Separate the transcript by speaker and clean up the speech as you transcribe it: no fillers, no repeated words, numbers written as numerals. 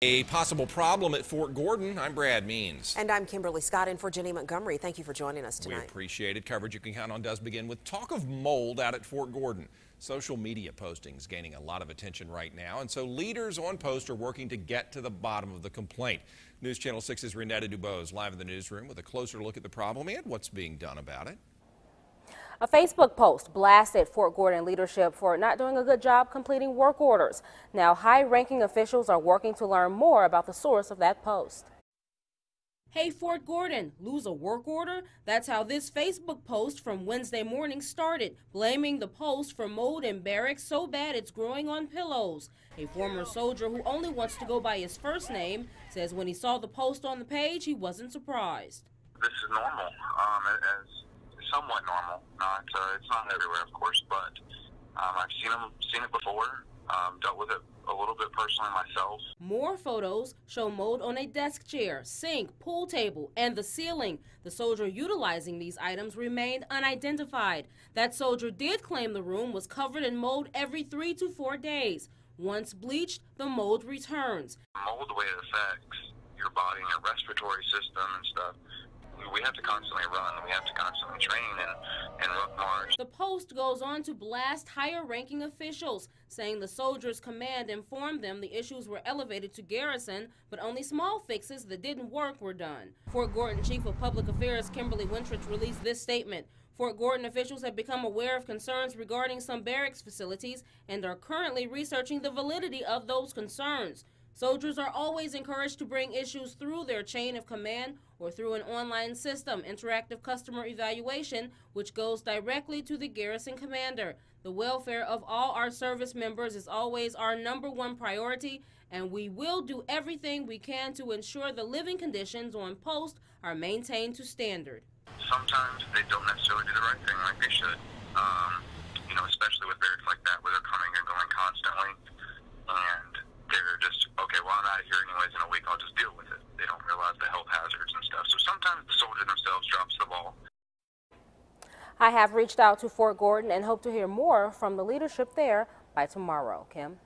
Speaker 1: A possible problem at Fort Gordon. I'm Brad Means.
Speaker 2: And I'm Kimberly Scott in for Jenny Montgomery. Thank you for joining us tonight.
Speaker 1: We appreciate it. Coverage you can count on does begin with talk of mold out at Fort Gordon. Social media postings gaining a lot of attention right now, and so leaders on post are working to get to the bottom of the complaint. News Channel 6's Renetta Dubose live in the newsroom with a closer look at the problem and what's being done about it.
Speaker 3: A Facebook post blasted Fort Gordon leadership for not doing a good job completing work orders. Now, high-ranking officials are working to learn more about the source of that post. Hey, Fort Gordon, lose a work order? That's how this Facebook post from Wednesday morning started, blaming the post for mold in Barracks so bad it's growing on pillows. A former soldier who only wants to go by his first name says when he saw the post on the page, he wasn't surprised.
Speaker 4: This is normal, as somewhat normal. It's not everywhere, of course, but I've seen it before. Dealt with it a little bit personally myself.
Speaker 3: More photos show mold on a desk chair, sink, pool table, and the ceiling. The soldier utilizing these items remained unidentified. That soldier did claim the room was covered in mold every 3 to 4 days. Once bleached, the mold returns.
Speaker 4: Mold, the way it affects your body and your respiratory system and stuff, we have to constantly run, we have to constantly train and work march.
Speaker 3: The post goes on to blast higher-ranking officials, saying the soldiers' command informed them the issues were elevated to garrison, but only small fixes that didn't work were done. Fort Gordon Chief of Public Affairs Kimberly Wintrich released this statement. Fort Gordon officials have become aware of concerns regarding some barracks facilities and are currently researching the validity of those concerns. Soldiers are always encouraged to bring issues through their chain of command or through an online system, interactive customer evaluation, which goes directly to the garrison commander. The welfare of all our service members is always our #1 priority, and we will do everything we can to ensure the living conditions on post are maintained to standard.
Speaker 4: Sometimes they don't necessarily do the right thing like they should, especially with barracks like that where they're coming and going constantly, and they're just, okay, well, I'm out of here anyways in a week, I'll just deal with it. They don't realize the health hazards and stuff. So sometimes the soldier themselves drops the ball.
Speaker 3: I have reached out to Fort Gordon and hope to hear more from the leadership there by tomorrow. Kim?